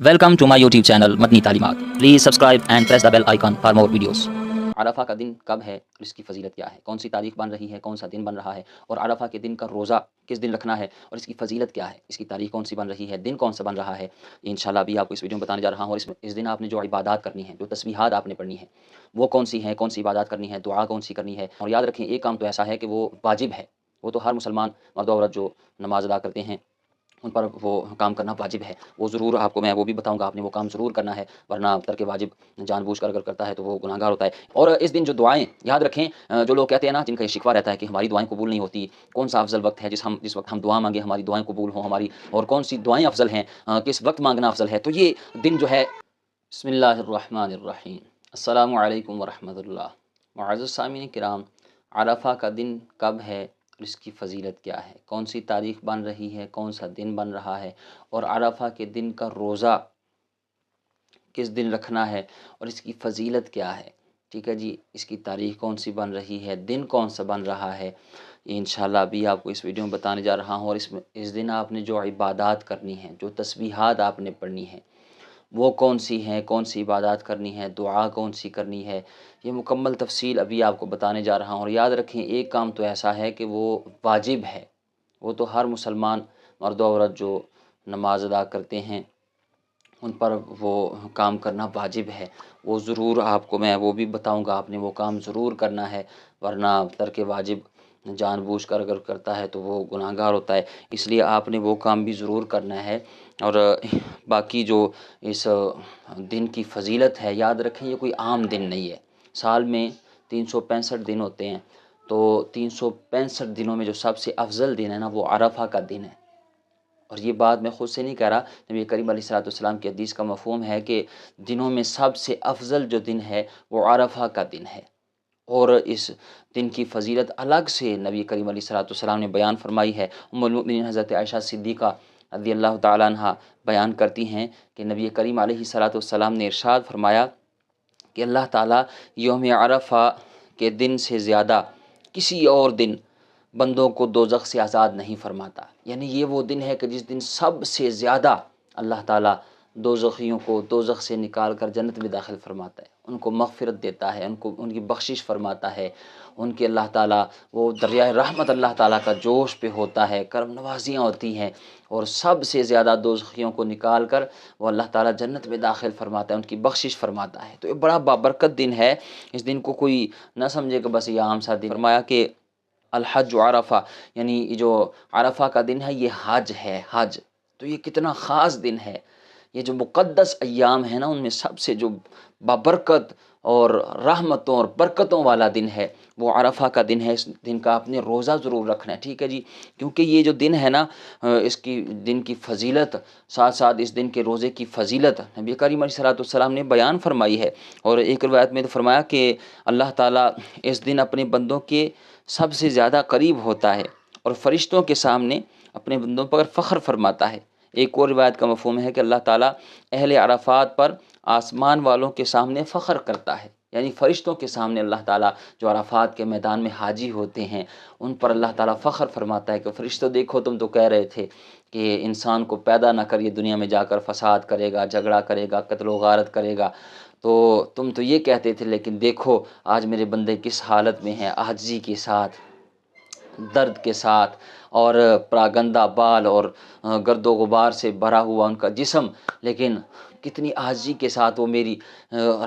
Welcome to my YouTube channel Matni Talimat. Please subscribe and press the bell icon for more videos. عرفہ کا دن کب ہے اور اس کی فضیلت کیا ہے؟ کون سی تاریخ بن رہی ہے؟ کون سا دن بن رہا ہے؟ اور عرفہ کے دن کا روزہ کس دن رکھنا ہے اور اس کی فضیلت کیا ہے؟ اس کی تاریخ کون سی بن رہی ہے؟ دن کون سا بن رہا ہے؟ انشاءاللہ ابھی آپ کو اس ویڈیو میں بتانے جا رہا ہوں۔ اور اس دن آپ نے جو عبادات کرنی ہیں، جو تسبیحات آپ نے پڑھنی ہیں، وہ کون سی ہیں؟ کون سی عبادات کرنی ہے؟ دعا کون سی کرنی ہے؟ اور یاد رکھیں ایک کام تو ایسا ہے کہ وہ واجب ہے، وہ تو ہر مسلمان مرد و عورت جو نماز ادا کرتے ہیں ان پر وہ کام کرنا واجب ہے۔ وہ ضرور آپ کو میں وہ بھی بتاؤں گا، آپ نے وہ کام ضرور کرنا ہے، ورنہ ترک واجب جان بوجھ کر اگر کرتا ہے تو وہ گناہگار ہوتا ہے۔ اور اس دن جو دعائیں یاد رکھیں، جو لوگ کہتے ہیں نا، جن کا یہ شکوہ رہتا ہے کہ ہماری دعائیں قبول نہیں ہوتی، کون سا افضل وقت ہے جس وقت ہم دعا مانگیں ہماری دعائیں قبول ہوں ہماری، اور کون سی دعائیں افضل ہیں، کس وقت مانگنا افضل ہے؟ تو یہ دن جو ہے، بسم اللہ الرحمن الرحیم، السلام علیکم ورحمۃ اللہ۔ معزز سامعین کرام، عرفہ کا دن کب ہے اور اس کی فضیلت کیا ہے؟ کون سی تاریخ بن رہی ہے؟ کون سا دن بن رہا ہے؟ اور عرفہ کے دن کا روزہ کس دن رکھنا ہے اور اس کی فضیلت کیا ہے؟ ٹھیک ہے جی، اس کی تاریخ کون سی بن رہی ہے؟ دن کون سا بن رہا ہے؟ انشاءاللہ ابھی آپ کو اس ویڈیو میں بتانے جا رہا ہوں۔ اور اس دن آپ نے جو عبادات کرنی ہیں، جو تسبیحات آپ نے پڑھنی ہیں، وہ کون سی ہیں؟ کون سی عبادات کرنی ہے؟ دعا کون سی کرنی ہے؟ یہ مکمل تفصیل ابھی آپ کو بتانے جا رہا ہوں۔ اور یاد رکھیں ایک کام تو ایسا ہے کہ وہ واجب ہے، وہ تو ہر مسلمان مرد و عورت جو نماز ادا کرتے ہیں ان پر وہ کام کرنا واجب ہے۔ وہ ضرور آپ کو میں وہ بھی بتاؤں گا، آپ نے وہ کام ضرور کرنا ہے، ورنہ ترک واجب جان بوجھ کر اگر کرتا ہے تو وہ گناہگار ہوتا ہے۔ اس لیے آپ نے وہ کام بھی ضرور کرنا ہے۔ اور باقی جو اس دن کی فضیلت ہے، یاد رکھیں یہ کوئی عام دن نہیں ہے۔ سال میں 365 دن ہوتے ہیں، تو 365 دنوں میں جو سب سے افضل دن ہے نا، وہ عرفہ کا دن ہے۔ اور یہ بات میں خود سے نہیں کہہ رہا، نبی کریم علیہ السلام کی حدیث کا مفہوم ہے کہ دنوں میں سب سے افضل جو دن ہے وہ عرفہ کا دن ہے۔ اور اس دن کی فضیلت الگ سے نبی کریم علیہ السلام نے بیان فرمائی ہے۔ ام المؤمنین حضرت عائشہ صدیقہ رضی اللہ تعالیٰ عنہ بیان کرتی ہیں کہ نبی کریم علیہ السلام نے ارشاد فرمایا کہ اللہ تعالیٰ یوم عرفہ کے دن سے زیادہ کسی اور دن بندوں کو دوزخ سے آزاد نہیں فرماتا۔ یعنی یہ وہ دن ہے کہ جس دن سب سے زیادہ اللہ تعالیٰ دوزخیوں کو دوزخ سے نکال کر جنت میں داخل فرماتا ہے، ان کو مغفرت دیتا ہے، ان کی بخشش فرماتا ہے، ان کے اللہ تعالیٰ وہ دریائے رحمت اللہ تعالیٰ کا جوش پہ ہوتا ہے، کرم نوازیاں ہوتی ہیں، اور سب سے زیادہ دوزخیوں کو نکال کر وہ اللہ تعالیٰ جنت میں داخل فرماتا ہے، ان کی بخشش فرماتا ہے۔ تو یہ بڑا بابرکت دن ہے۔ اس دن کو کوئی نہ سمجھے کہ بس یہ عام سا دن۔ فرمایا کہ الحج عرفہ، یعنی جو عرفہ کا دن ہے یہ حج ہے، حج۔ تو یہ کتنا خاص دن ہے۔ یہ جو مقدس ایام ہیں نا، ان میں سب سے جو بابرکت اور رحمتوں اور برکتوں والا دن ہے وہ عرفہ کا دن ہے۔ اس دن کا آپ نے روزہ ضرور رکھنا ہے، ٹھیک ہے جی، کیونکہ یہ جو دن ہے نا، اس کی دن کی فضیلت، ساتھ ساتھ اس دن کے روزے کی فضیلت نبی کریم علیہ السلام نے بیان فرمائی ہے۔ اور ایک روایت میں تو فرمایا کہ اللہ تعالیٰ اس دن اپنے بندوں کے سب سے زیادہ قریب ہوتا ہے اور فرشتوں کے سامنے اپنے بندوں پر فخر فرماتا ہے۔ ایک اور روایت کا مفہوم ہے کہ اللہ تعالیٰ اہل عرفات پر آسمان والوں کے سامنے فخر کرتا ہے، یعنی فرشتوں کے سامنے اللہ تعالیٰ جو عرفات کے میدان میں حاجی ہوتے ہیں ان پر اللہ تعالیٰ فخر فرماتا ہے کہ فرشتوں دیکھو، تم تو کہہ رہے تھے کہ انسان کو پیدا نہ کر، یہ دنیا میں جا کر فساد کرے گا، جھگڑا کرے گا، قتل و غارت کرے گا، تو تم تو یہ کہتے تھے، لیکن دیکھو آج میرے بندے کس حالت میں ہیں، عاجزی کے ساتھ، درد کے ساتھ، اور پراگندہ بال اور گرد و غبار سے بھرا ہوا ان کا جسم، لیکن کتنی عاجزی کے ساتھ وہ میری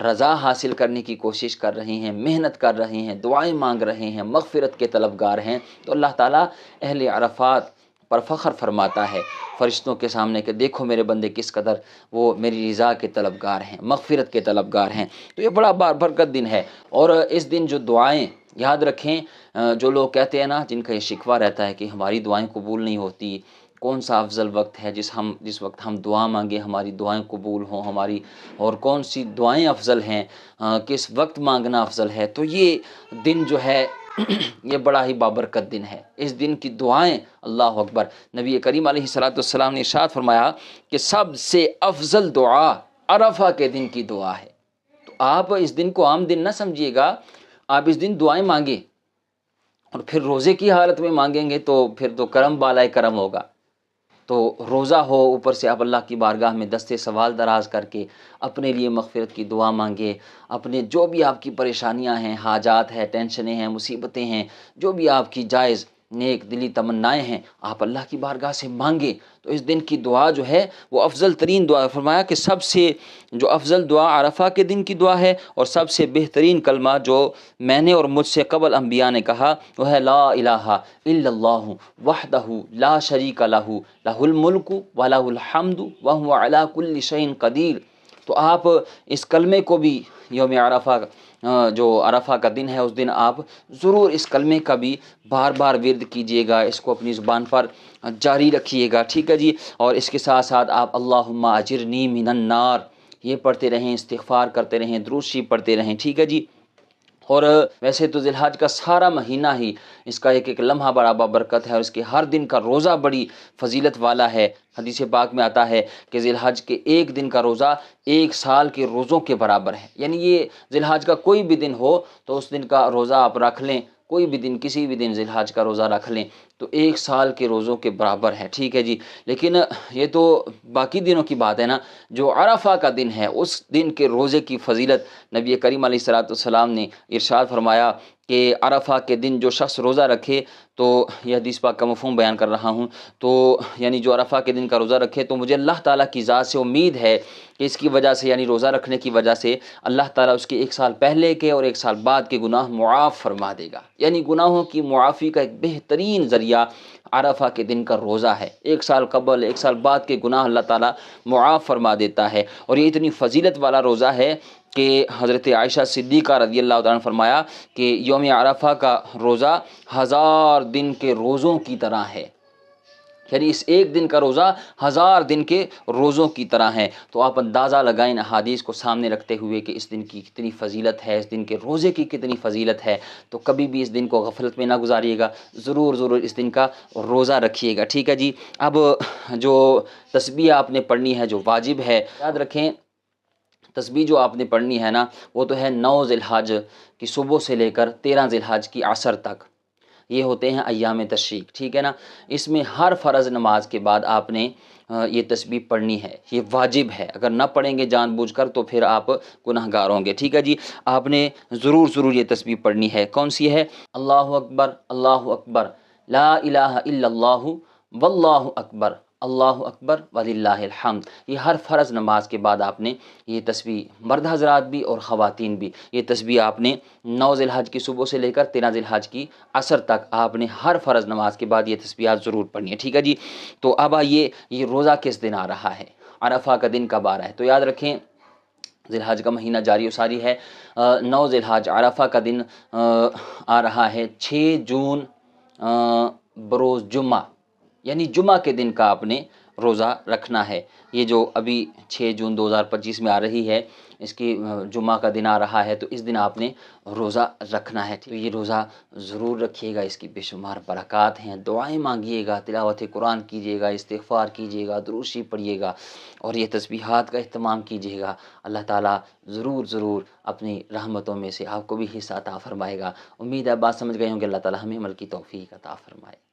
رضا حاصل کرنے کی کوشش کر رہے ہیں، محنت کر رہے ہیں، دعائیں مانگ رہے ہیں، مغفرت کے طلبگار ہیں۔ تو اللہ تعالیٰ اہل عرفات پر فخر فرماتا ہے فرشتوں کے سامنے کہ دیکھو میرے بندے کس قدر وہ میری رضا کے طلبگار ہیں، مغفرت کے طلبگار ہیں۔ تو یہ بڑا برکت دن ہے۔ اور اس دن جو دعائیں، یاد رکھیں جو لوگ کہتے ہیں نا، جن کا یہ شکوہ رہتا ہے کہ ہماری دعائیں قبول نہیں ہوتی، کون سا افضل وقت ہے جس وقت ہم دعا مانگیں ہماری دعائیں قبول ہوں ہماری، اور کون سی دعائیں افضل ہیں، کس وقت مانگنا افضل ہے؟ تو یہ دن جو ہے یہ بڑا ہی بابرکت دن ہے۔ اس دن کی دعائیں، اللہ اکبر، نبی کریم علیہ السلام نے ارشاد فرمایا کہ سب سے افضل دعا عرفہ کے دن کی دعا ہے۔ تو آپ اس دن کو عام دن نہ سمجھیے گا، آپ اس دن دعائیں مانگیں، اور پھر روزے کی حالت میں مانگیں گے تو پھر تو کرم بالائے کرم ہوگا۔ تو روزہ ہو، اوپر سے آپ اللہ کی بارگاہ میں دستے سوال دراز کر کے اپنے لیے مغفرت کی دعا مانگے، اپنے جو بھی آپ کی پریشانیاں ہیں، حاجات ہیں، ٹینشنیں ہیں، مصیبتیں ہیں، جو بھی آپ کی جائز نیک دلی تمنائیں ہیں، آپ اللہ کی بارگاہ سے مانگیں تو اس دن کی دعا جو ہے وہ افضل ترین دعا. فرمایا کہ سب سے جو افضل دعا عرفہ کے دن کی دعا ہے، اور سب سے بہترین کلمہ جو میں نے اور مجھ سے قبل انبیاء نے کہا وہ ہے لا الہ الا اللہ وحدہ لا شریک لہ لہ الملک ولہ الحمد وہو علی کل شیء قدیر. تو آپ اس کلمے کو بھی یوم عرفہ جو عرفہ کا دن ہے اس دن آپ ضرور اس کلمے کا بھی بار بار ورد کیجئے گا، اس کو اپنی زبان پر جاری رکھیے گا، ٹھیک ہے جی. اور اس کے ساتھ ساتھ آپ اللہم اجرنی من النار یہ پڑھتے رہیں، استغفار کرتے رہیں، درود شریف پڑھتے رہیں، ٹھیک ہے جی. اور ویسے تو ذی الحج کا سارا مہینہ ہی اس کا ایک ایک لمحہ بڑا برکت ہے، اور اس کے ہر دن کا روزہ بڑی فضیلت والا ہے. حدیث پاک میں آتا ہے کہ ذی الحج کے ایک دن کا روزہ 1 سال کے روزوں کے برابر ہے. یعنی یہ ذی الحج کا کوئی بھی دن ہو تو اس دن کا روزہ آپ رکھ لیں، کوئی بھی دن کسی بھی دن ذی الحج کا روزہ رکھ لیں تو 1 سال کے روزوں کے برابر ہے، ٹھیک ہے جی. لیکن یہ تو باقی دنوں کی بات ہے نا، جو عرفہ کا دن ہے اس دن کے روزے کی فضیلت نبی کریم علیہ الصلوۃ والسلام نے ارشاد فرمایا کہ عرفہ کے دن جو شخص روزہ رکھے، تو یہ حدیث پاک کا مفہوم بیان کر رہا ہوں، تو یعنی جو عرفہ کے دن کا روزہ رکھے تو مجھے اللہ تعالیٰ کی ذات سے امید ہے کہ اس کی وجہ سے، یعنی روزہ رکھنے کی وجہ سے اللہ تعالیٰ اس کے 1 سال پہلے کے اور 1 سال بعد کے گناہ معاف فرما دے گا. یعنی گناہوں کی معافی کا ایک بہترین ذریعہ عرفہ کے دن کا روزہ ہے. 1 سال قبل 1 سال بعد کے گناہ اللہ تعالیٰ معاف فرما دیتا ہے. اور یہ اتنی فضیلت والا روزہ ہے کہ حضرت عائشہ صدیقہ رضی اللہ تعالیٰ عنہ فرمایا کہ یوم عرفہ کا روزہ 1000 دن کے روزوں کی طرح ہے. یعنی اس ایک دن کا روزہ 1000 دن کے روزوں کی طرح ہے. تو آپ اندازہ لگائیں احادیث کو سامنے رکھتے ہوئے کہ اس دن کی کتنی فضیلت ہے، اس دن کے روزے کی کتنی فضیلت ہے. تو کبھی بھی اس دن کو غفلت میں نہ گزاریے گا، ضرور اس دن کا روزہ رکھیے گا، ٹھیک ہے جی. اب جو تسبیح آپ نے پڑھنی ہے جو واجب ہے، یاد رکھیں تسبیح جو آپ نے پڑھنی ہے نا وہ تو ہے 9 ذی الحج کی صبح سے لے کر 13 ذی الحج کی عصر تک. یہ ہوتے ہیں ایام تشریق، ٹھیک ہے نا. اس میں ہر فرض نماز کے بعد آپ نے یہ تسبیح پڑھنی ہے، یہ واجب ہے. اگر نہ پڑھیں گے جان بوجھ کر تو پھر آپ گناہ گار ہوں گے، ٹھیک ہے جی. آپ نے ضرور یہ تسبیح پڑھنی ہے. کون سی ہے؟ اللہ اکبر لا الہ الا اللہ واللہ اکبر اللہ اکبر وللہ الحمد. یہ ہر فرض نماز کے بعد آپ نے یہ تسبیح، مرد حضرات بھی اور خواتین بھی، یہ تسبیح آپ نے 9 ذی الحج کی صبح سے لے کر 13 ذی الحج کی عصر تک آپ نے ہر فرض نماز کے بعد یہ تسبیحات ضرور پڑھنی ہے، ٹھیک ہے جی. تو اب آئیے یہ روزہ کس دن آ رہا ہے، عرفہ کا دن کب آ رہا ہے؟ تو یاد رکھیں ذی الحج کا مہینہ جاری و ساری ہے. 9 ذی الحج عرفہ کا دن آ رہا ہے 6 جون بروز جمعہ، یعنی جمعہ کے دن کا آپ نے روزہ رکھنا ہے. یہ جو ابھی 6 جون 2025 میں آ رہی ہے اس کی جمعہ کا دن آ رہا ہے، تو اس دن آپ نے روزہ رکھنا ہے. تو یہ روزہ ضرور رکھیے گا، اس کی بے شمار برکات ہیں. دعائیں مانگیے گا، تلاوت قرآن کیجیے گا، استغفار کیجیے گا، درود شریف پڑھیے گا، اور یہ تسبیحات کا اہتمام کیجیے گا. اللہ تعالیٰ ضرور اپنی رحمتوں میں سے آپ کو بھی حصہ عطا فرمائے گا. امید ہے بات سمجھ گئے ہوں گے. اللہ تعالیٰ ہمیں عمل کی توفیق عطا فرمائے.